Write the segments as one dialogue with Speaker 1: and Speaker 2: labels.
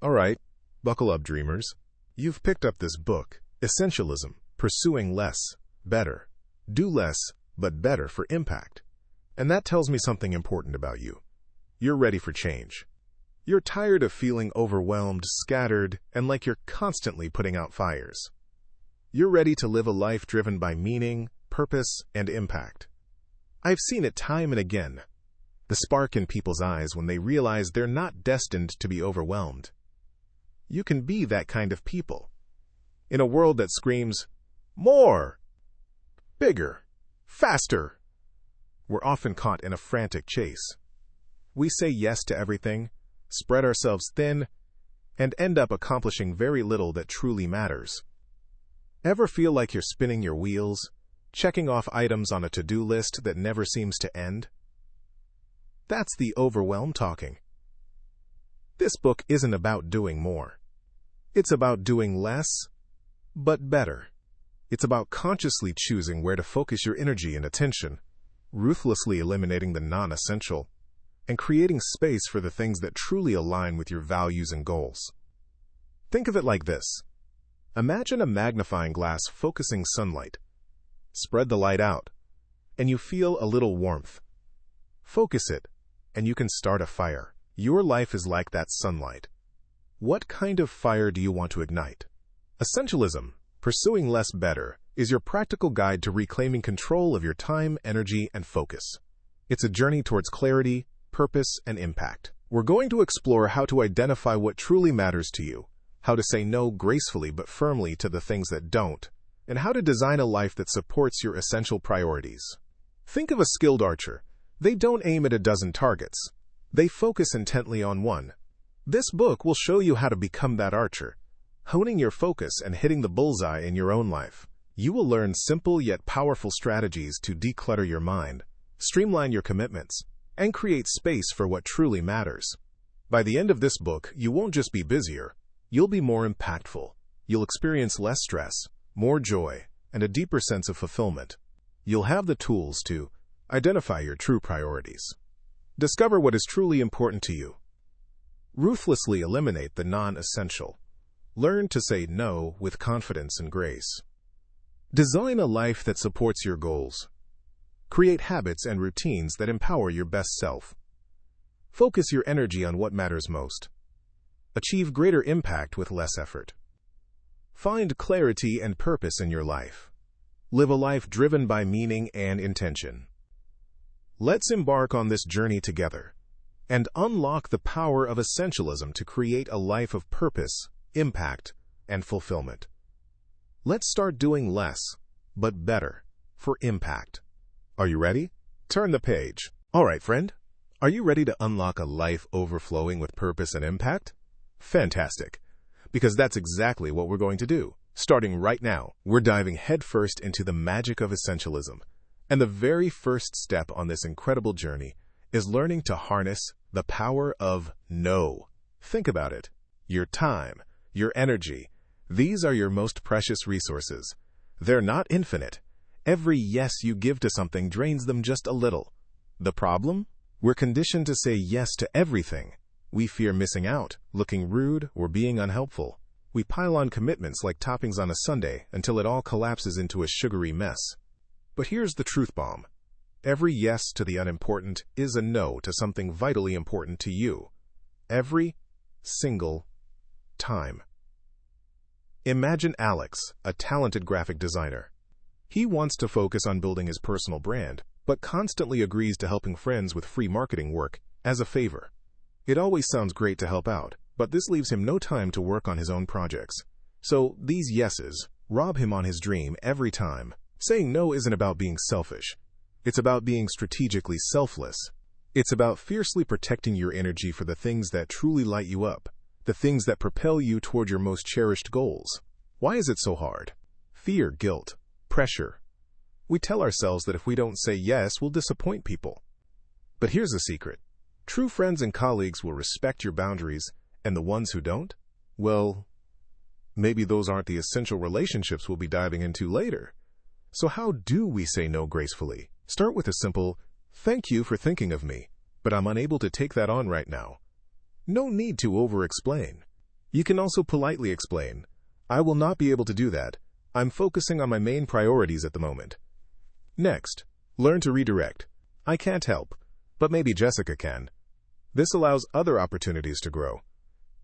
Speaker 1: All right, buckle up, dreamers. You've picked up this book, Essentialism Pursuing Less, Better. Do less, but better for impact. And that tells me something important about you. You're ready for change. You're tired of feeling overwhelmed, scattered, and like you're constantly putting out fires. You're ready to live a life driven by meaning, purpose, and impact. I've seen it time and again. The spark in people's eyes when they realize they're not destined to be overwhelmed. You can be that kind of people. In a world that screams, more, bigger, faster, we're often caught in a frantic chase. We say yes to everything, spread ourselves thin, and end up accomplishing very little that truly matters. Ever feel like you're spinning your wheels, checking off items on a to-do list that never seems to end? That's the overwhelm talking. This book isn't about doing more. It's about doing less, but better. It's about consciously choosing where to focus your energy and attention, ruthlessly eliminating the non-essential, and creating space for the things that truly align with your values and goals. Think of it like this. Imagine a magnifying glass focusing sunlight. Spread the light out, and you feel a little warmth. Focus it, and you can start a fire. Your life is like that sunlight. What kind of fire do you want to ignite? Essentialism, Pursuing Less, Better, is your practical guide to reclaiming control of your time, energy, and focus. It's a journey towards clarity, purpose, and impact. We're going to explore how to identify what truly matters to you, how to say no gracefully but firmly to the things that don't, and how to design a life that supports your essential priorities. Think of a skilled archer. They don't aim at a dozen targets. They focus intently on one. This book will show you how to become that archer, honing your focus and hitting the bullseye in your own life. You will learn simple yet powerful strategies to declutter your mind, streamline your commitments, and create space for what truly matters. By the end of this book, you won't just be busier, you'll be more impactful. You'll experience less stress, more joy, and a deeper sense of fulfillment. You'll have the tools to identify your true priorities. Discover what is truly important to you. Ruthlessly eliminate the non-essential. Learn to say no with confidence and grace. Design a life that supports your goals. Create habits and routines that empower your best self. Focus your energy on what matters most. Achieve greater impact with less effort. Find clarity and purpose in your life. Live a life driven by meaning and intention. Let's embark on this journey together and unlock the power of essentialism to create a life of purpose, impact, and fulfillment. Let's start doing less, but better, for impact. Are you ready? Turn the page. All right, friend. Are you ready to unlock a life overflowing with purpose and impact? Fantastic. Because that's exactly what we're going to do. Starting right now, we're diving headfirst into the magic of essentialism. And the very first step on this incredible journey is learning to harness the power of no. Think about it. Your time, your energy, these are your most precious resources. They're not infinite. Every yes you give to something drains them just a little. The problem? We're conditioned to say yes to everything. We fear missing out, looking rude, or being unhelpful. We pile on commitments like toppings on a sundae until it all collapses into a sugary mess. But here's the truth bomb. Every yes to the unimportant is a no to something vitally important to you. Every single time. Imagine Alex, a talented graphic designer. He wants to focus on building his personal brand, but constantly agrees to helping friends with free marketing work as a favor. It always sounds great to help out, but this leaves him no time to work on his own projects. So these yeses rob him on his dream every time. Saying no isn't about being selfish. It's about being strategically selfless. It's about fiercely protecting your energy for the things that truly light you up, the things that propel you toward your most cherished goals. Why is it so hard? Fear, guilt, pressure. We tell ourselves that if we don't say yes, we'll disappoint people. But here's the secret. True friends and colleagues will respect your boundaries, and the ones who don't, well, maybe those aren't the essential relationships we'll be diving into later. So how do we say no gracefully? Start with a simple, "Thank you for thinking of me, but I'm unable to take that on right now." No need to over-explain. You can also politely explain, "I will not be able to do that. I'm focusing on my main priorities at the moment." Next, learn to redirect. "I can't help, but maybe Jessica can." This allows other opportunities to grow.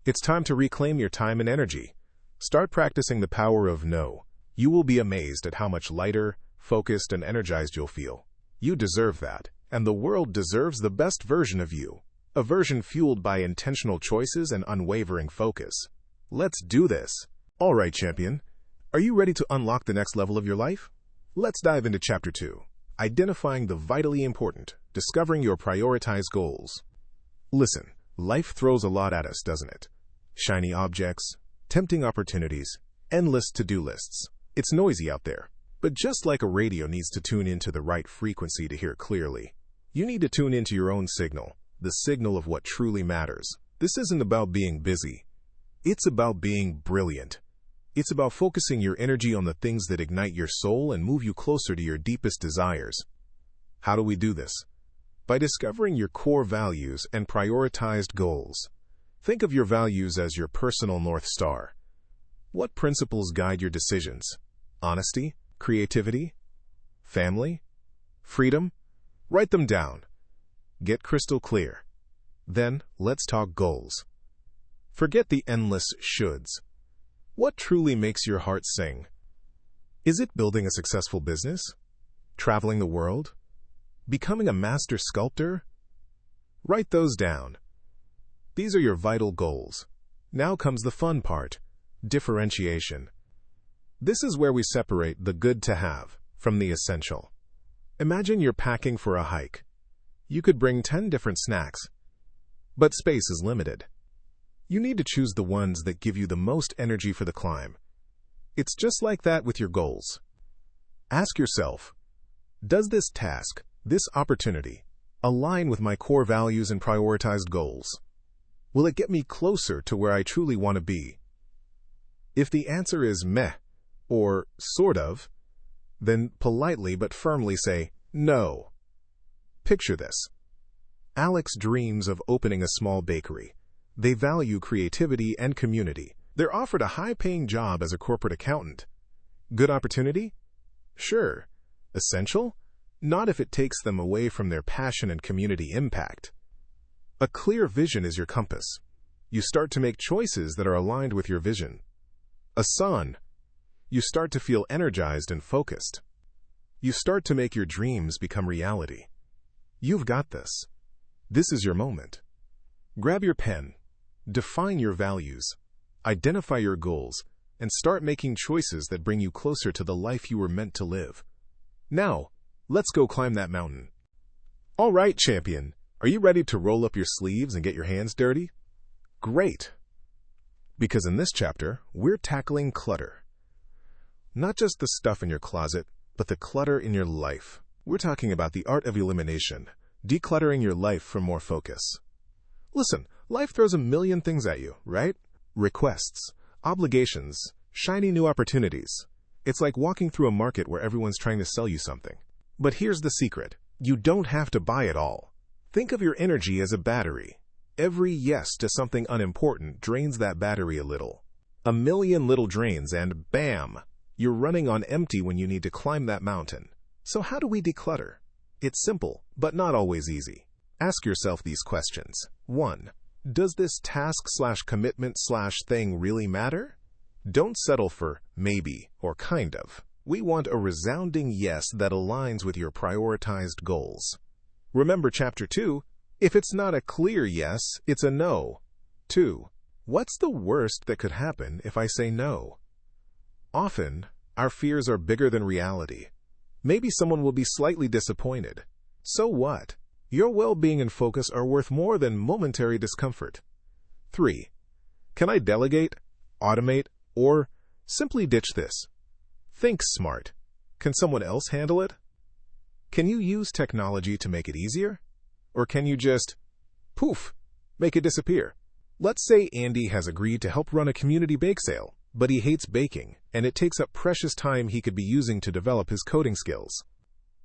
Speaker 1: It's time to reclaim your time and energy. Start practicing the power of no. You will be amazed at how much lighter, focused, and energized you'll feel. You deserve that, and the world deserves the best version of you. A version fueled by intentional choices and unwavering focus. Let's do this. All right, champion. Are you ready to unlock the next level of your life? Let's dive into Chapter 2. Identifying the vitally important. Discovering your prioritized goals. Listen, life throws a lot at us, doesn't it? Shiny objects, tempting opportunities, endless to-do lists. It's noisy out there. But just like a radio needs to tune into the right frequency to hear clearly, you need to tune into your own signal, the signal of what truly matters. This isn't about being busy. It's about being brilliant. It's about focusing your energy on the things that ignite your soul and move you closer to your deepest desires. How do we do this? By discovering your core values and prioritized goals. Think of your values as your personal North Star. What principles guide your decisions? Honesty? Creativity? Family? Freedom? Write them down. Get crystal clear. Then, let's talk goals. Forget the endless shoulds. What truly makes your heart sing? Is it building a successful business? Traveling the world? Becoming a master sculptor? Write those down. These are your vital goals. Now comes the fun part, differentiation. This is where we separate the good to have from the essential. Imagine you're packing for a hike. You could bring 10 different snacks, but space is limited. You need to choose the ones that give you the most energy for the climb. It's just like that with your goals. Ask yourself, does this task, this opportunity, align with my core values and prioritized goals? Will it get me closer to where I truly want to be? If the answer is meh, or sort of, then politely but firmly say no. Picture this. Alex dreams of opening a small bakery. They value creativity and community. They're offered a high-paying job as a corporate accountant. Good opportunity? Sure. Essential? Not if it takes them away from their passion and community impact. A clear vision is your compass. You start to make choices that are aligned with your vision. A sun. You start to feel energized and focused. You start to make your dreams become reality. You've got this. This is your moment. Grab your pen. Define your values. Identify your goals, and start making choices that bring you closer to the life you were meant to live. Now, let's go climb that mountain. All right, champion. Are you ready to roll up your sleeves and get your hands dirty? Great. Because in this chapter, we're tackling clutter. Not just the stuff in your closet, but the clutter in your life. We're talking about the art of elimination, decluttering your life for more focus. Listen, life throws a million things at you, right? Requests, obligations, shiny new opportunities. It's like walking through a market where everyone's trying to sell you something. But here's the secret. You don't have to buy it all. Think of your energy as a battery. Every yes to something unimportant drains that battery a little. A million little drains and bam! You're running on empty when you need to climb that mountain. So how do we declutter? It's simple, but not always easy. Ask yourself these questions. 1. Does this task/commitment/thing really matter? Don't settle for maybe or kind of. We want a resounding yes that aligns with your prioritized goals. Remember Chapter 2, if it's not a clear yes, it's a no. 2. What's the worst that could happen if I say no? Often, our fears are bigger than reality. Maybe someone will be slightly disappointed. So what? Your well-being and focus are worth more than momentary discomfort. 3. Can I delegate, automate, or simply ditch this? Think smart. Can someone else handle it? Can you use technology to make it easier? Or can you just, poof, make it disappear? Let's say Andy has agreed to help run a community bake sale, but he hates baking, and it takes up precious time he could be using to develop his coding skills.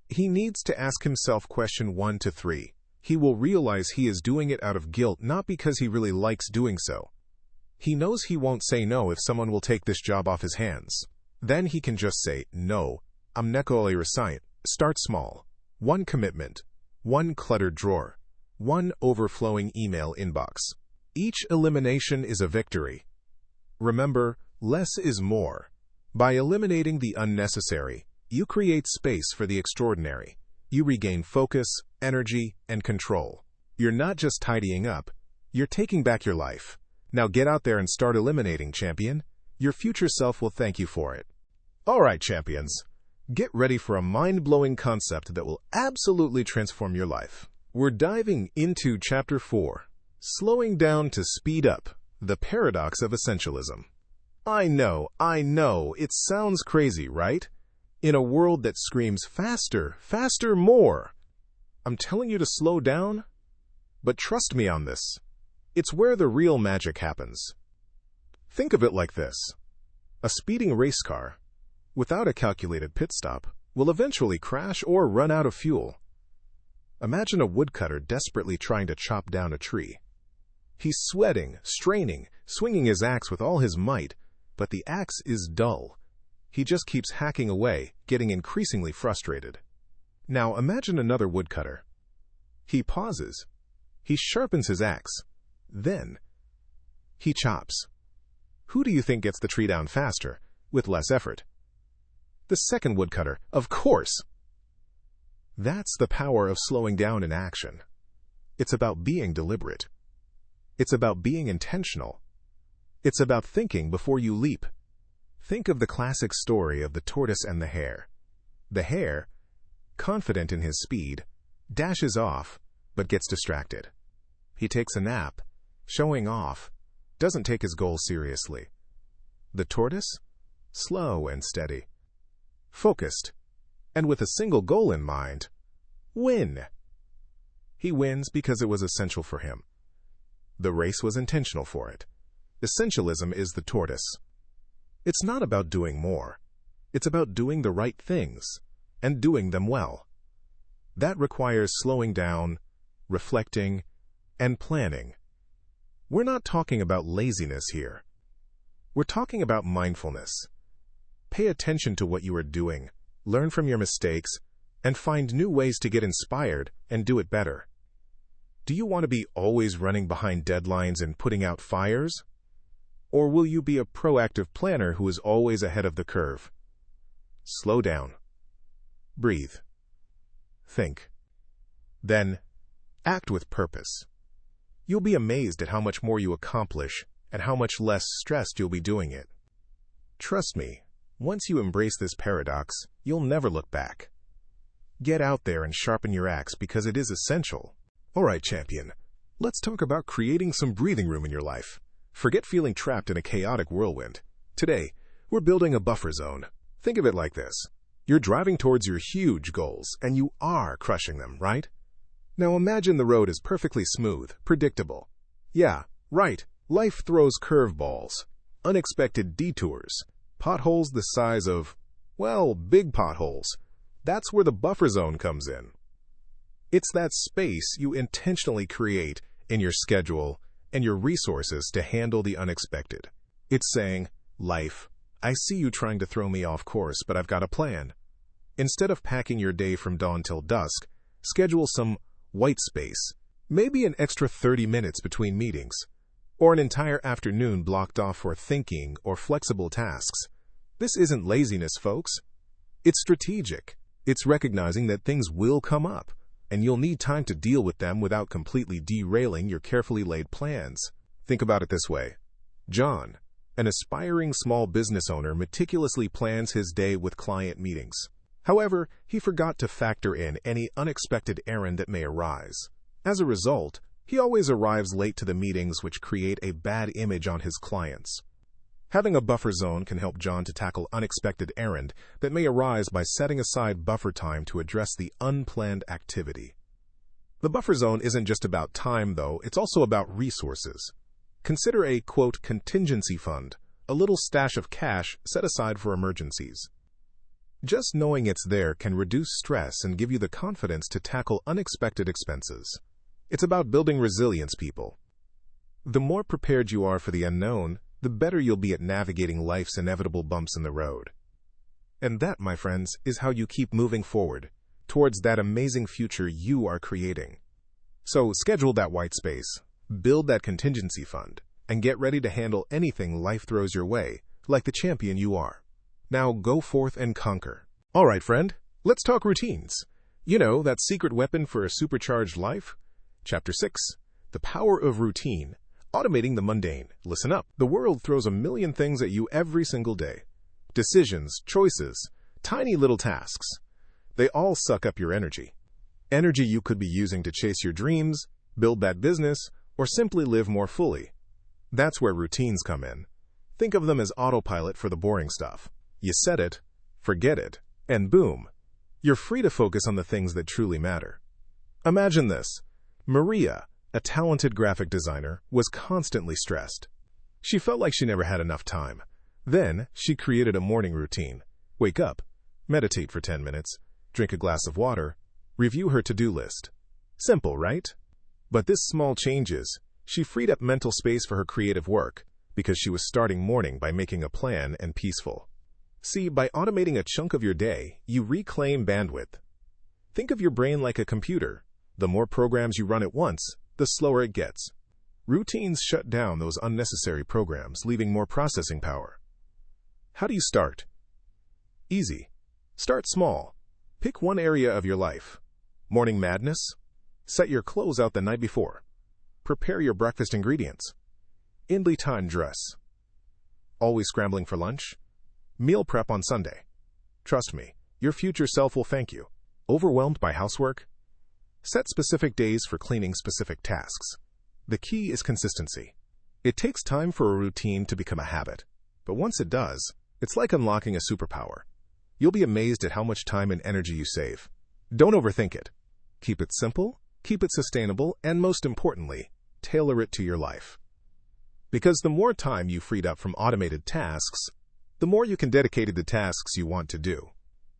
Speaker 1: He needs to ask himself question 1 to 3. He will realize he is doing it out of guilt, not because he really likes doing so. He knows he won't say no if someone will take this job off his hands. Then he can just say, no, I'm not going to resign. Start small. One commitment, one cluttered drawer, one overflowing email inbox. Each elimination is a victory. Remember, less is more. By eliminating the unnecessary, you create space for the extraordinary. You regain focus, energy, and control. You're not just tidying up, you're taking back your life. Now get out there and start eliminating, champion. Your future self will thank you for it. All right, champions. Get ready for a mind-blowing concept that will absolutely transform your life. We're diving into Chapter 4, Slowing Down to Speed Up, the Paradox of Essentialism. I know, it sounds crazy, right? In a world that screams faster, faster, more. I'm telling you to slow down, but trust me on this. It's where the real magic happens. Think of it like this. A speeding race car, without a calculated pit stop, will eventually crash or run out of fuel. Imagine a woodcutter desperately trying to chop down a tree. He's sweating, straining, swinging his axe with all his might, but the axe is dull. He just keeps hacking away, getting increasingly frustrated. Now imagine another woodcutter. He pauses. He sharpens his axe. Then, he chops. Who do you think gets the tree down faster, with less effort? The second woodcutter, of course. That's the power of slowing down in action. It's about being deliberate. It's about being intentional. It's about thinking before you leap. Think of the classic story of the tortoise and the hare. The hare, confident in his speed, dashes off, but gets distracted. He takes a nap, showing off, doesn't take his goal seriously. The tortoise, slow and steady, focused, and with a single goal in mind, win. He wins because it was essential for him. The race was intentional for it. Essentialism is the tortoise. It's not about doing more. It's about doing the right things, and doing them well. That requires slowing down, reflecting, and planning. We're not talking about laziness here. We're talking about mindfulness. Pay attention to what you are doing, learn from your mistakes, and find new ways to get inspired and do it better. Do you want to be always running behind deadlines and putting out fires? Or will you be a proactive planner who is always ahead of the curve? Slow down. Breathe. Think. Then, act with purpose. You'll be amazed at how much more you accomplish and how much less stressed you'll be doing it. Trust me, once you embrace this paradox, you'll never look back. Get out there and sharpen your axe because it is essential. All right, champion, let's talk about creating some breathing room in your life. Forget feeling trapped in a chaotic whirlwind. Today, we're building a buffer zone. Think of it like this. You're driving towards your huge goals, and you are crushing them, right? Now imagine the road is perfectly smooth, predictable. Yeah, right, life throws curveballs, unexpected detours, potholes the size of, well, big potholes. That's where the buffer zone comes in. It's that space you intentionally create in your schedule and your resources to handle the unexpected. It's saying, life, I see you trying to throw me off course, but I've got a plan. Instead of packing your day from dawn till dusk, schedule some white space, maybe an extra 30 minutes between meetings, or an entire afternoon blocked off for thinking or flexible tasks. This isn't laziness, folks. It's strategic. It's recognizing that things will come up, and you'll need time to deal with them without completely derailing your carefully laid plans. Think about it this way. John, an aspiring small business owner, meticulously plans his day with client meetings. However, he forgot to factor in any unexpected errand that may arise. As a result, he always arrives late to the meetings, which create a bad image on his clients. Having a buffer zone can help John to tackle unexpected errand that may arise by setting aside buffer time to address the unplanned activity. The buffer zone isn't just about time, though, it's also about resources. Consider a, quote, contingency fund, a little stash of cash set aside for emergencies. Just knowing it's there can reduce stress and give you the confidence to tackle unexpected expenses. It's about building resilience, people. The more prepared you are for the unknown, the better you'll be at navigating life's inevitable bumps in the road. And that, my friends, is how you keep moving forward towards that amazing future you are creating. So schedule that white space, build that contingency fund, and get ready to handle anything life throws your way, like the champion you are. Now go forth and conquer. All right, friend, let's talk routines. You know, that secret weapon for a supercharged life? Chapter 6, The Power of Routine, Automating the Mundane. Listen up. The world throws a million things at you every single day. Decisions, choices, tiny little tasks. They all suck up your energy. Energy you could be using to chase your dreams, build that business, or simply live more fully. That's where routines come in. Think of them as autopilot for the boring stuff. You set it, forget it, and boom, you're free to focus on the things that truly matter. Imagine this. Maria, a talented graphic designer, was constantly stressed. She felt like she never had enough time. Then, she created a morning routine. Wake up, meditate for 10 minutes, drink a glass of water, review her to-do list. Simple, right? But this small changes, she freed up mental space for her creative work because she was starting morning by making a plan and peaceful. See, by automating a chunk of your day, you reclaim bandwidth. Think of your brain like a computer. The more programs you run at once, the slower it gets. Routines shut down those unnecessary programs, leaving more processing power. How do you start? Easy. Start small. Pick one area of your life. Morning madness? Set your clothes out the night before. Prepare your breakfast ingredients. Indie time dress. Always scrambling for lunch? Meal prep on Sunday. Trust me, your future self will thank you. Overwhelmed by housework? Set specific days for cleaning specific tasks. The key is consistency. It takes time for a routine to become a habit, but once it does, it's like unlocking a superpower. You'll be amazed at how much time and energy you save. Don't overthink it. Keep it simple, keep it sustainable, and most importantly, tailor it to your life. Because the more time you freed up from automated tasks, the more you can dedicate to the tasks you want to do.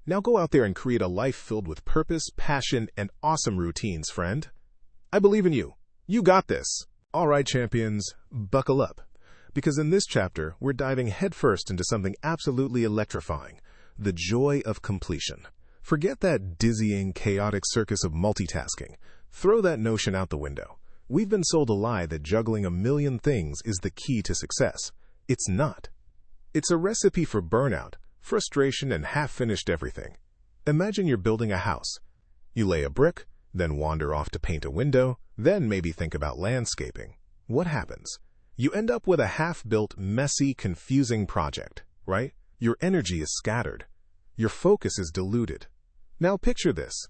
Speaker 1: Now go out there and create a life filled with purpose, passion, and awesome routines, friend. I believe in you. You got this. All right, champions, buckle up. Because in this chapter, we're diving headfirst into something absolutely electrifying, the joy of completion. Forget that dizzying, chaotic circus of multitasking. Throw that notion out the window. We've been sold a lie that juggling a million things is the key to success. It's not. It's a recipe for burnout, frustration, and half-finished everything. Imagine you're building a house. You lay a brick, then wander off to paint a window, then maybe think about landscaping. What happens? You end up with a half-built, messy, confusing project, right? Your energy is scattered. Your focus is diluted. Now picture this.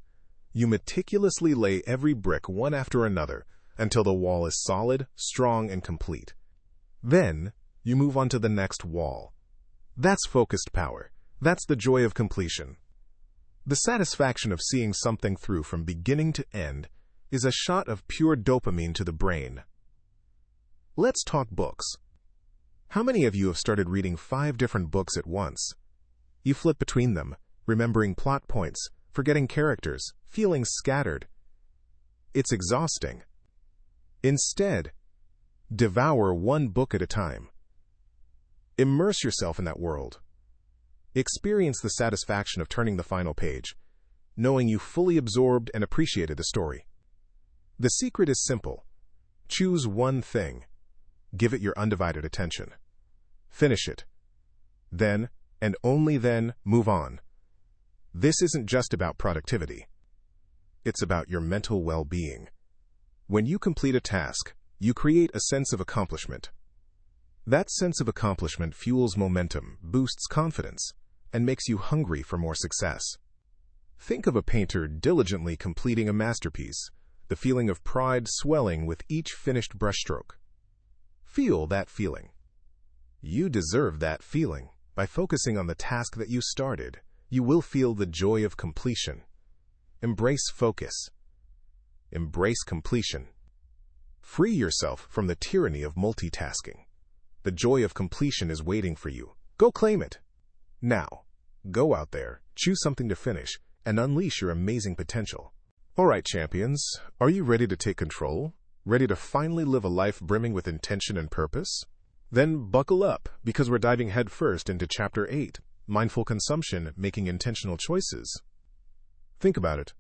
Speaker 1: You meticulously lay every brick one after another until the wall is solid, strong, and complete. Then, you move on to the next wall. That's focused power. That's the joy of completion. The satisfaction of seeing something through from beginning to end is a shot of pure dopamine to the brain. Let's talk books. How many of you have started reading 5 different books at once? You flip between them, remembering plot points, forgetting characters, feeling scattered. It's exhausting. Instead, devour one book at a time. Immerse yourself in that world. Experience the satisfaction of turning the final page, knowing you fully absorbed and appreciated the story. The secret is simple. Choose one thing. Give it your undivided attention. Finish it. Then, and only then, move on. This isn't just about productivity. It's about your mental well-being. When you complete a task, you create a sense of accomplishment. That sense of accomplishment fuels momentum, boosts confidence, and makes you hungry for more success. Think of a painter diligently completing a masterpiece, the feeling of pride swelling with each finished brushstroke. Feel that feeling. You deserve that feeling. By focusing on the task that you started, you will feel the joy of completion. Embrace focus. Embrace completion. Free yourself from the tyranny of multitasking. The joy of completion is waiting for you. Go claim it. Now, go out there, choose something to finish, and unleash your amazing potential. All right, champions, are you ready to take control? Ready to finally live a life brimming with intention and purpose? Then buckle up, because we're diving headfirst into Chapter 8, Mindful Consumption, Making Intentional Choices. Think about it.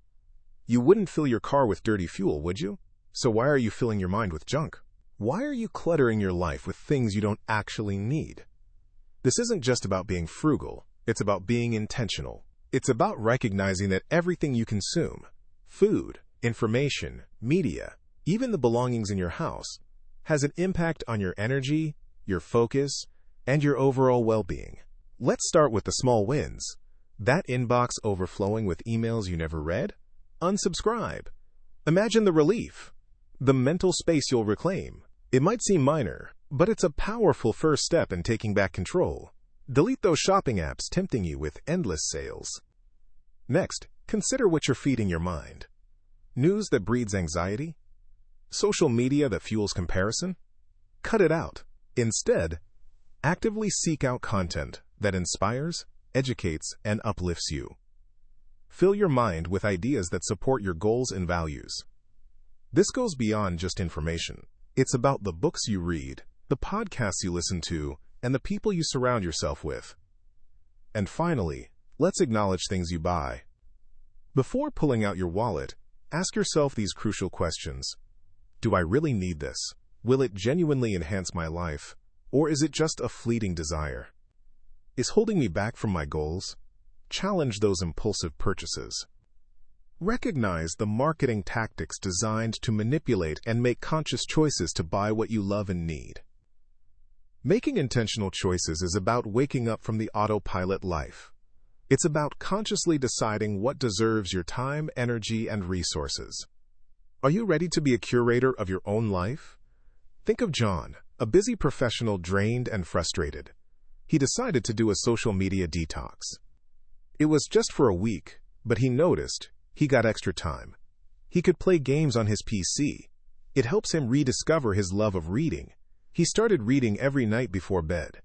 Speaker 1: You wouldn't fill your car with dirty fuel, would you? So why are you filling your mind with junk? Why are you cluttering your life with things you don't actually need? This isn't just about being frugal. It's about being intentional. It's about recognizing that everything you consume, food, information, media, even the belongings in your house, has an impact on your energy, your focus, and your overall well-being. Let's start with the small wins. That inbox overflowing with emails you never read? Unsubscribe. Imagine the relief, the mental space you'll reclaim. It might seem minor, but it's a powerful first step in taking back control. Delete those shopping apps tempting you with endless sales. Next, consider what you're feeding your mind. News that breeds anxiety? Social media that fuels comparison? Cut it out. Instead, actively seek out content that inspires, educates, and uplifts you. Fill your mind with ideas that support your goals and values. This goes beyond just information. It's about the books you read, the podcasts you listen to, and the people you surround yourself with. And finally, let's acknowledge things you buy. Before pulling out your wallet, ask yourself these crucial questions. Do I really need this? Will it genuinely enhance my life? Or is it just a fleeting desire? Is holding me back from my goals? Challenge those impulsive purchases. Recognize the marketing tactics designed to manipulate and make conscious choices to buy what you love and need. Making intentional choices is about waking up from the autopilot life. It's about consciously deciding what deserves your time, energy, and resources. Are you ready to be a curator of your own life? Think of John, a busy professional drained and frustrated. He decided to do a social media detox. It was just for a week, but he noticed he got extra time. He could play games on his PC. It helps him rediscover his love of reading. He started reading every night before bed.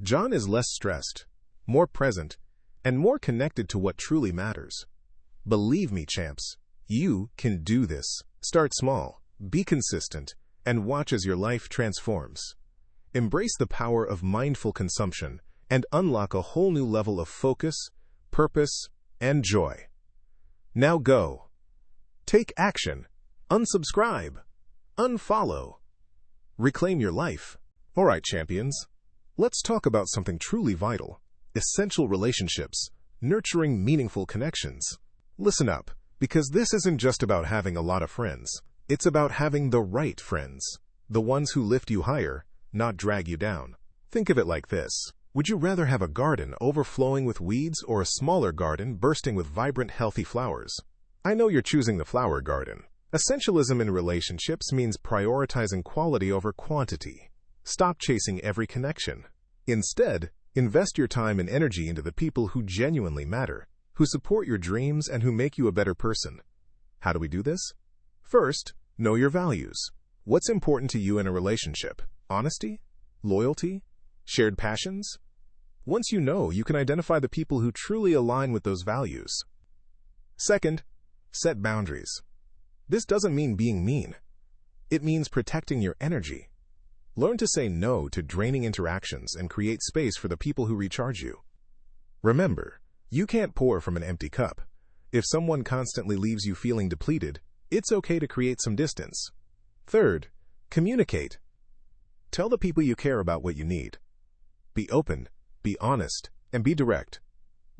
Speaker 1: John is less stressed, more present, and more connected to what truly matters. Believe me, champs, you can do this. Start small, be consistent, and watch as your life transforms. Embrace the power of mindful consumption and unlock a whole new level of focus, purpose, and joy. Now go. Take action. Unsubscribe. Unfollow. Reclaim your life. All right, champions. Let's talk about something truly vital. Essential relationships. Nurturing meaningful connections. Listen up, because this isn't just about having a lot of friends. It's about having the right friends. The ones who lift you higher, not drag you down. Think of it like this. Would you rather have a garden overflowing with weeds or a smaller garden bursting with vibrant, healthy flowers? I know you're choosing the flower garden. Essentialism in relationships means prioritizing quality over quantity. Stop chasing every connection. Instead, invest your time and energy into the people who genuinely matter, who support your dreams, and who make you a better person. How do we do this? First, know your values. What's important to you in a relationship? Honesty? Loyalty? Shared passions? Once you know, you can identify the people who truly align with those values. Second, set boundaries. This doesn't mean being mean. It means protecting your energy. Learn to say no to draining interactions and create space for the people who recharge you. Remember, you can't pour from an empty cup. If someone constantly leaves you feeling depleted, it's okay to create some distance. Third, communicate. Tell the people you care about what you need. Be open, be honest, and be direct.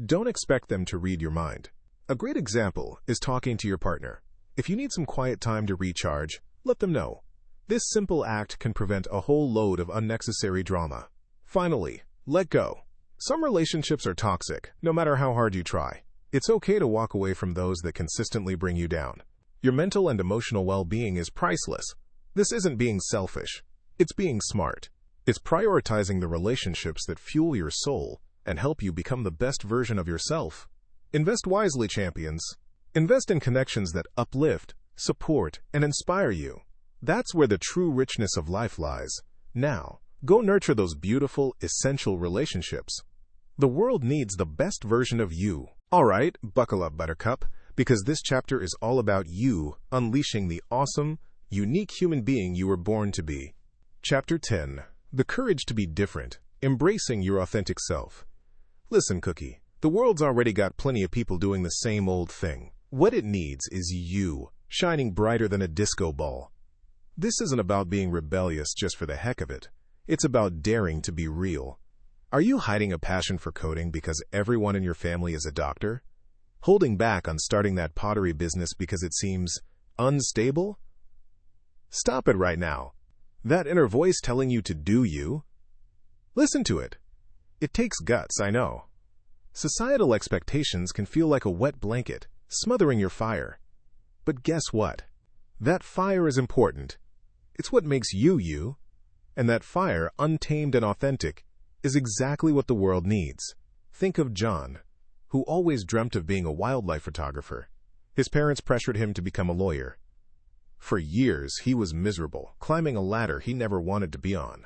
Speaker 1: Don't expect them to read your mind. A great example is talking to your partner. If you need some quiet time to recharge, let them know. This simple act can prevent a whole load of unnecessary drama. Finally, let go. Some relationships are toxic, no matter how hard you try. It's okay to walk away from those that consistently bring you down. Your mental and emotional well-being is priceless. This isn't being selfish. It's being smart. It's prioritizing the relationships that fuel your soul and help you become the best version of yourself. Invest wisely, champions. Invest in connections that uplift, support, and inspire you. That's where the true richness of life lies. Now, go nurture those beautiful, essential relationships. The world needs the best version of you. All right, buckle up, Buttercup, because this chapter is all about you unleashing the awesome, unique human being you were born to be. Chapter 10. The Courage to be Different. Embracing your authentic self. Listen, Cookie, the world's already got plenty of people doing the same old thing. What it needs is you, shining brighter than a disco ball. This isn't about being rebellious just for the heck of it. It's about daring to be real. Are you hiding a passion for coding because everyone in your family is a doctor? Holding back on starting that pottery business because it seems unstable? Stop it right now. That inner voice telling you to do you? Listen to it. It takes guts, I know. Societal expectations can feel like a wet blanket, smothering your fire. But guess what? That fire is important. It's what makes you you. And that fire, untamed and authentic, is exactly what the world needs. Think of John, who always dreamt of being a wildlife photographer. His parents pressured him to become a lawyer. For years, he was miserable, climbing a ladder he never wanted to be on.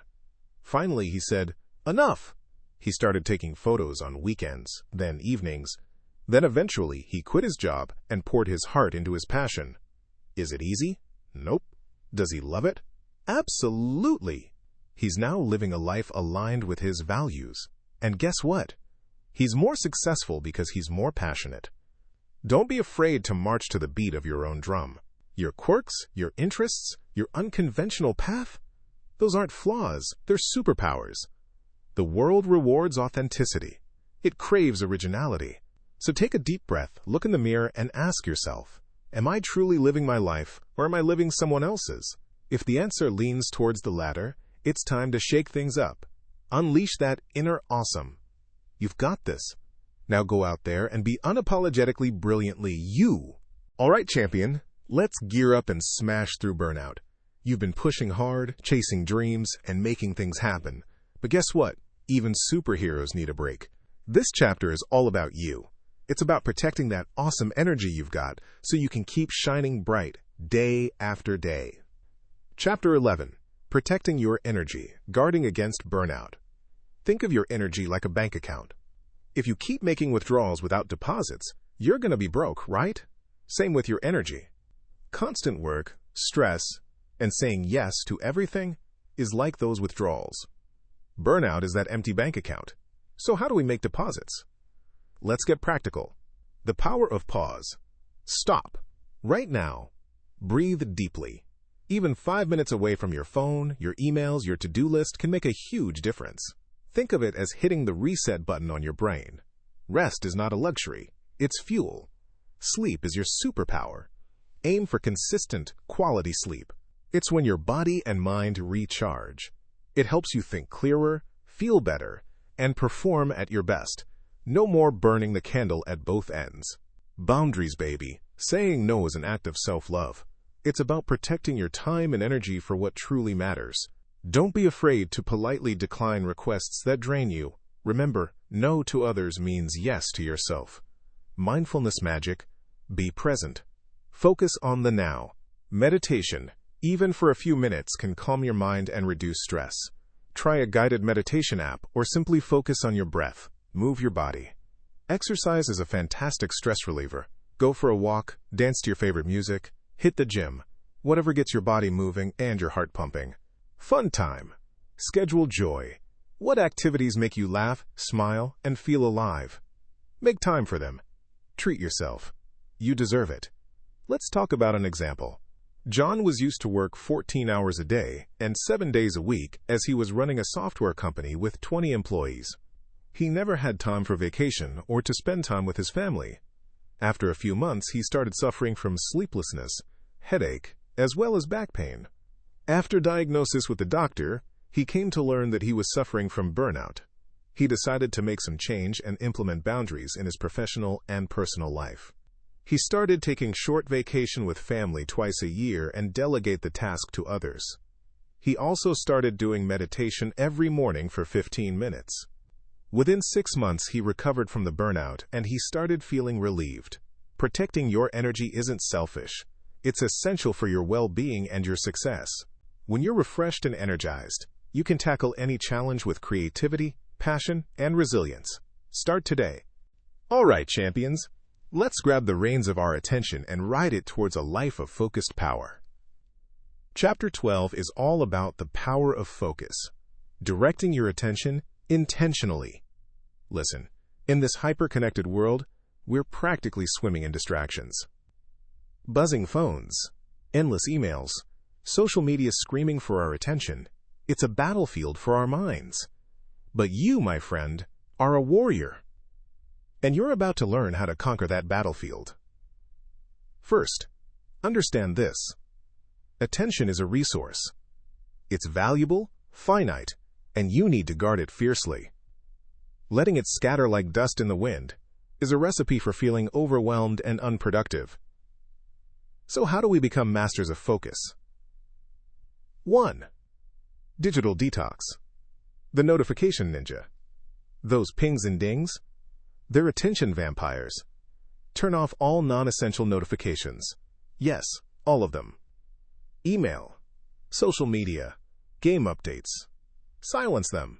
Speaker 1: Finally, he said, "Enough!" He started taking photos on weekends, then evenings. Then eventually, he quit his job and poured his heart into his passion. Is it easy? Nope. Does he love it? Absolutely. He's now living a life aligned with his values. And guess what? He's more successful because he's more passionate. Don't be afraid to march to the beat of your own drum. Your quirks, your interests, your unconventional path, those aren't flaws, they're superpowers. The world rewards authenticity. It craves originality. So take a deep breath, look in the mirror, and ask yourself, am I truly living my life, or am I living someone else's? If the answer leans towards the latter, it's time to shake things up. Unleash that inner awesome. You've got this. Now go out there and be unapologetically brilliantly you. All right, champion, let's gear up and smash through burnout. You've been pushing hard, chasing dreams, and making things happen. But guess what? Even superheroes need a break. This chapter is all about you. It's about protecting that awesome energy you've got so you can keep shining bright day after day. Chapter 11. Protecting your energy, guarding against burnout. Think of your energy like a bank account. If you keep making withdrawals without deposits, you're going to be broke, right? Same with your energy. Constant work, stress, and saying yes to everything is like those withdrawals. Burnout is that empty bank account. So how do we make deposits? Let's get practical. The power of pause. Stop. Right now. Breathe deeply. Even 5 minutes away from your phone, your emails, your to-do list can make a huge difference. Think of it as hitting the reset button on your brain. Rest is not a luxury. It's fuel. Sleep is your superpower. Aim for consistent, quality sleep. It's when your body and mind recharge. It helps you think clearer, feel better, and perform at your best. No more burning the candle at both ends. Boundaries, baby. Saying no is an act of self-love. It's about protecting your time and energy for what truly matters. Don't be afraid to politely decline requests that drain you. Remember, no to others means yes to yourself. Mindfulness magic. Be present. Focus on the now. Meditation, even for a few minutes, can calm your mind and reduce stress. Try a guided meditation app or simply focus on your breath. Move your body. Exercise is a fantastic stress reliever. Go for a walk, dance to your favorite music, hit the gym, whatever gets your body moving and your heart pumping. Fun time. Schedule joy. What activities make you laugh, smile, and feel alive? Make time for them. Treat yourself. You deserve it. Let's talk about an example. John was used to work 14 hours a day and 7 days a week as he was running a software company with 20 employees. He never had time for vacation or to spend time with his family. After a few months, he started suffering from sleeplessness, headache, as well as back pain. After diagnosis with the doctor, he came to learn that he was suffering from burnout. He decided to make some change and implement boundaries in his professional and personal life. He started taking short vacation with family twice a year and delegate the task to others. He also started doing meditation every morning for 15 minutes. Within 6 months, he recovered from the burnout and he started feeling relieved. Protecting your energy isn't selfish. It's essential for your well-being and your success. When you're refreshed and energized, you can tackle any challenge with creativity, passion, and resilience. Start today. All right, champions. Let's grab the reins of our attention and ride it towards a life of focused power. Chapter 12 is all about the power of focus, directing your attention intentionally. Listen, in this hyper-connected world, we're practically swimming in distractions. Buzzing phones, endless emails, social media screaming for our attention. It's a battlefield for our minds. But you, my friend, are a warrior. And you're about to learn how to conquer that battlefield. First, understand this. Attention is a resource. It's valuable, finite, and you need to guard it fiercely. Letting it scatter like dust in the wind is a recipe for feeling overwhelmed and unproductive. So how do we become masters of focus? 1. Digital detox. The notification ninja. Those pings and dings? They're attention vampires. Turn off all non-essential notifications. Yes, all of them. Email, social media, game updates. Silence them.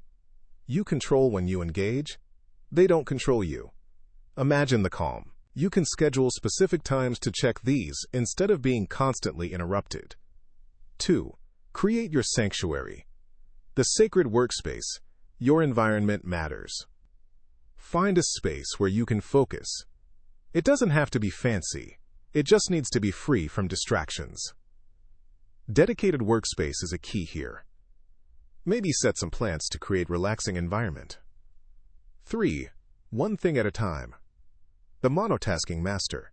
Speaker 1: You control when you engage. They don't control you. Imagine the calm. You can schedule specific times to check these instead of being constantly interrupted. 2. Create your sanctuary. The sacred workspace. Your environment matters. Find a space where you can focus. It doesn't have to be fancy. It just needs to be free from distractions. Dedicated workspace is a key here. Maybe set some plants to create relaxing environment. 3. One thing at a time. The monotasking master.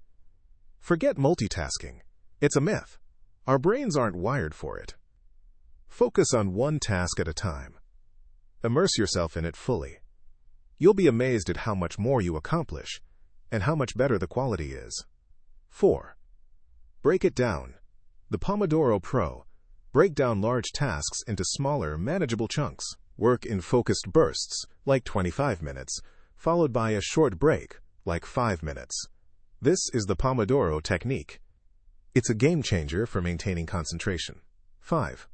Speaker 1: Forget multitasking. It's a myth. Our brains aren't wired for it. Focus on one task at a time. Immerse yourself in it fully. You'll be amazed at how much more you accomplish and how much better the quality is. 4. Break it down. The Pomodoro Pro. Break down large tasks into smaller, manageable chunks. Work in focused bursts, like 25 minutes, followed by a short break, like 5 minutes. This is the Pomodoro technique. It's a game changer for maintaining concentration. 5.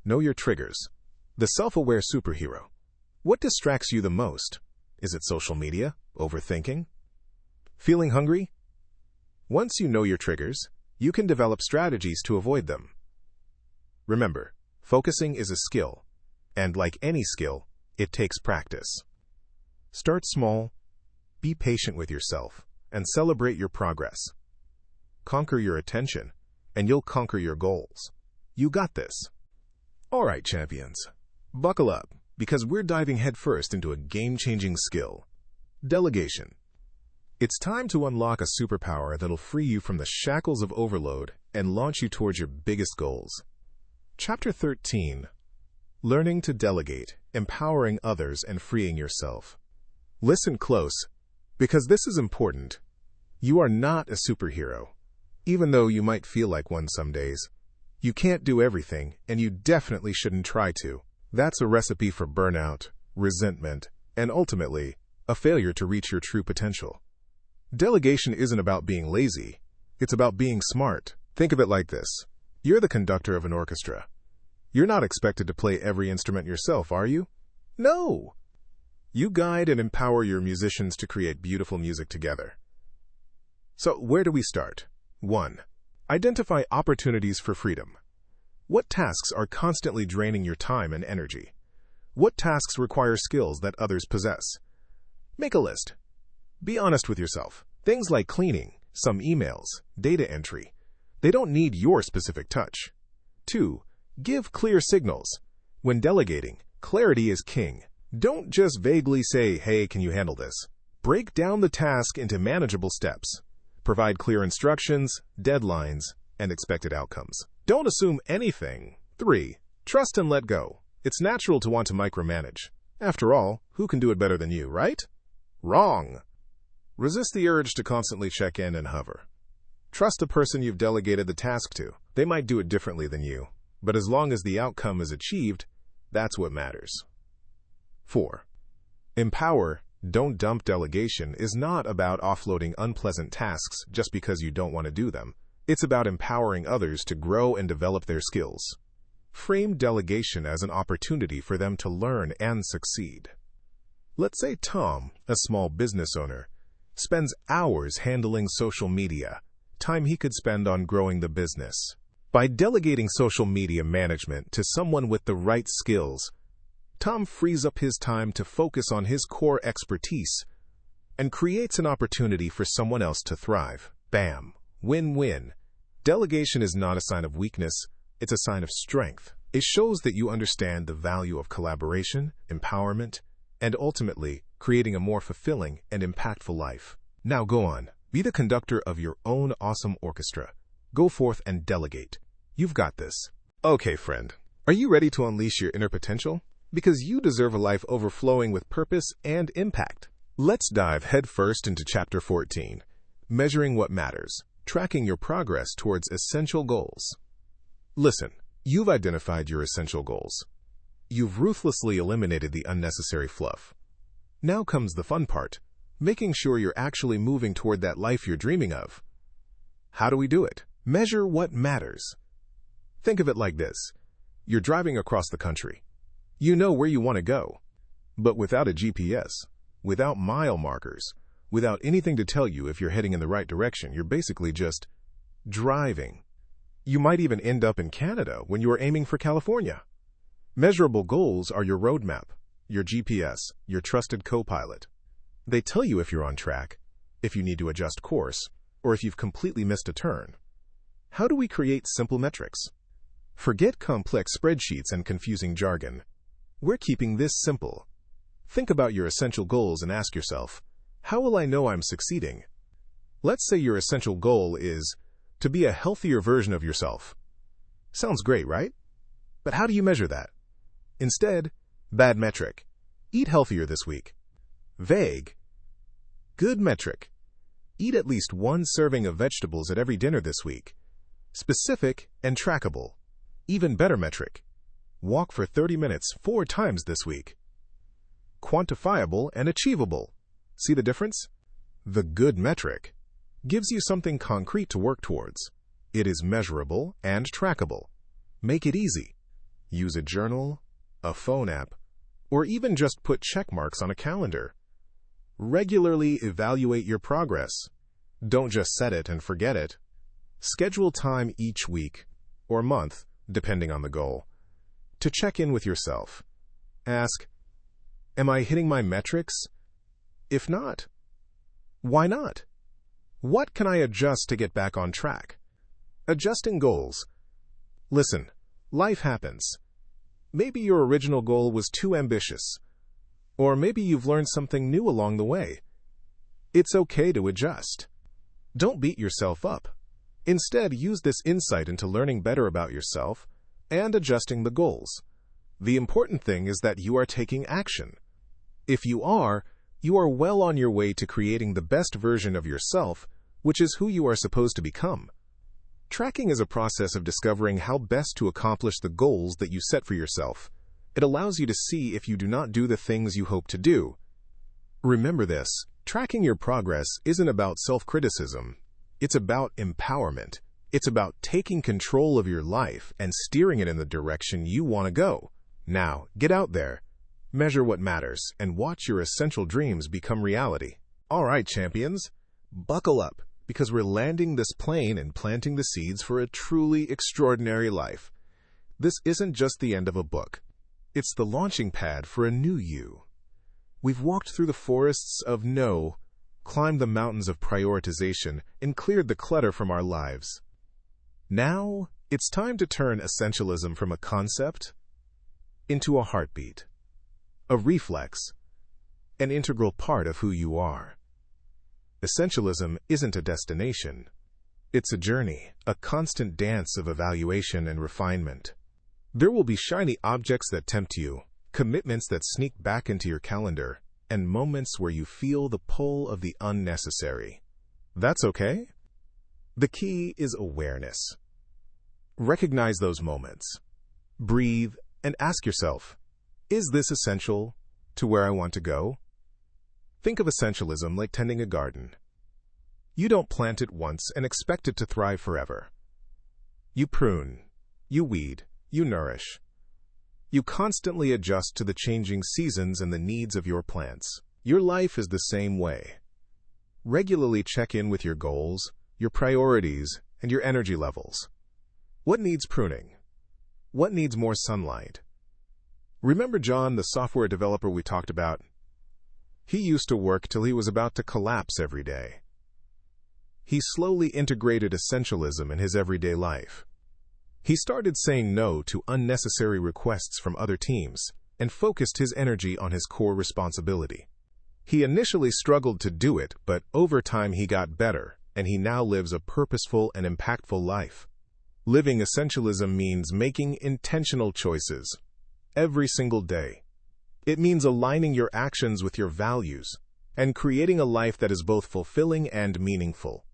Speaker 1: Know your triggers. The self-aware superhero. What distracts you the most? Is it social media? Overthinking? Feeling hungry? Once you know your triggers, you can develop strategies to avoid them. Remember, focusing is a skill, and like any skill, it takes practice. Start small, be patient with yourself, and celebrate your progress. Conquer your attention, and you'll conquer your goals. You got this. All right, champions, buckle up, because we're diving headfirst into a game-changing skill: delegation. It's time to unlock a superpower that'll free you from the shackles of overload and launch you towards your biggest goals. Chapter 13. Learning to delegate, empowering others, and freeing yourself. Listen close, because this is important. You are not a superhero, even though you might feel like one some days. You can't do everything, and you definitely shouldn't try to. That's a recipe for burnout, resentment, and ultimately, a failure to reach your true potential. Delegation isn't about being lazy. It's about being smart. Think of it like this. You're the conductor of an orchestra. You're not expected to play every instrument yourself, are you? No! You guide and empower your musicians to create beautiful music together. So, where do we start? 1. Identify opportunities for freedom. What tasks are constantly draining your time and energy? What tasks require skills that others possess? Make a list. Be honest with yourself. Things like cleaning, some emails, data entry, they don't need your specific touch. 2. Give clear signals. When delegating, clarity is king. Don't just vaguely say, "Hey, can you handle this?" Break down the task into manageable steps. Provide clear instructions, deadlines, and expected outcomes. Don't assume anything. 3. Trust and let go. It's natural to want to micromanage. After all, who can do it better than you, right? Wrong. Resist the urge to constantly check in and hover. Trust the person you've delegated the task to. They might do it differently than you, but as long as the outcome is achieved, that's what matters. 4. Empower, don't dump. Delegation is not about offloading unpleasant tasks just because you don't want to do them. It's about empowering others to grow and develop their skills. Frame delegation as an opportunity for them to learn and succeed. Let's say Tom, a small business owner, spends hours handling social media, time he could spend on growing the business. By delegating social media management to someone with the right skills, Tom frees up his time to focus on his core expertise and creates an opportunity for someone else to thrive. Bam! Win-win. Delegation is not a sign of weakness, it's a sign of strength. It shows that you understand the value of collaboration, empowerment, and ultimately, creating a more fulfilling and impactful life. Now go on, be the conductor of your own awesome orchestra. Go forth and delegate. You've got this. Okay, friend, are you ready to unleash your inner potential? Because you deserve a life overflowing with purpose and impact. Let's dive headfirst into Chapter 14, Measuring What Matters, Tracking Your Progress Towards Essential Goals. Listen, you've identified your essential goals. You've ruthlessly eliminated the unnecessary fluff. Now comes the fun part, making sure you're actually moving toward that life you're dreaming of. How do we do it? Measure what matters. Think of it like this. You're driving across the country. You know where you want to go, but without a GPS, without mile markers, without anything to tell you if you're heading in the right direction, you're basically just driving. You might even end up in Canada when you are aiming for California. Measurable goals are your roadmap, your GPS, your trusted co-pilot. They tell you if you're on track, if you need to adjust course, or if you've completely missed a turn. How do we create simple metrics? Forget complex spreadsheets and confusing jargon. We're keeping this simple. Think about your essential goals and ask yourself, how will I know I'm succeeding? Let's say your essential goal is to be a healthier version of yourself. Sounds great, right? But how do you measure that? Instead, bad metric. Eat healthier this week. Vague. Good metric. Eat at least one serving of vegetables at every dinner this week. Specific and trackable. Even better metric. Walk for 30 minutes 4 times this week. Quantifiable and achievable. See the difference? The good metric gives you something concrete to work towards. It is measurable and trackable. Make it easy. Use a journal, a phone app, or even just put check marks on a calendar. Regularly evaluate your progress. Don't just set it and forget it. Schedule time each week or month, depending on the goal, to check in with yourself. Ask, am I hitting my metrics? If not, why not? What can I adjust to get back on track? Adjusting goals. Listen, life happens. Maybe your original goal was too ambitious, or maybe you've learned something new along the way. It's okay to adjust. Don't beat yourself up. Instead, use this insight into learning better about yourself and adjusting the goals. The important thing is that you are taking action. If you are well on your way to creating the best version of yourself, which is who you are supposed to become. Tracking is a process of discovering how best to accomplish the goals that you set for yourself. It allows you to see if you do not do the things you hope to do. Remember this, tracking your progress isn't about self-criticism. It's about empowerment. It's about taking control of your life and steering it in the direction you want to go. Now, get out there, measure what matters, and watch your essential dreams become reality. All right, champions, buckle up, because we're landing this plane and planting the seeds for a truly extraordinary life. This isn't just the end of a book. It's the launching pad for a new you. We've walked through the forests of no, climbed the mountains of prioritization, and cleared the clutter from our lives. Now, it's time to turn essentialism from a concept into a heartbeat, a reflex, an integral part of who you are. Essentialism isn't a destination. It's a journey, a constant dance of evaluation and refinement. There will be shiny objects that tempt you, commitments that sneak back into your calendar, and moments where you feel the pull of the unnecessary. That's okay. The key is awareness. Recognize those moments. Breathe and ask yourself, is this essential to where I want to go? Think of essentialism like tending a garden. You don't plant it once and expect it to thrive forever. You prune, you weed, you nourish. You constantly adjust to the changing seasons and the needs of your plants. Your life is the same way. Regularly check in with your goals, your priorities, and your energy levels. What needs pruning? What needs more sunlight? Remember John, the software developer we talked about? He used to work till he was about to collapse every day. He slowly integrated essentialism in his everyday life. He started saying no to unnecessary requests from other teams and focused his energy on his core responsibility. He initially struggled to do it, but over time he got better, and he now lives a purposeful and impactful life. Living essentialism means making intentional choices every single day. It means aligning your actions with your values and creating a life that is both fulfilling and meaningful.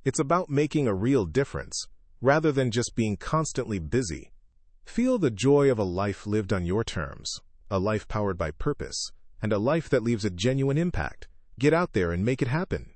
Speaker 1: It's about making a real difference, rather than just being constantly busy. Feel the joy of a life lived on your terms, a life powered by purpose, and a life that leaves a genuine impact. Get out there and make it happen.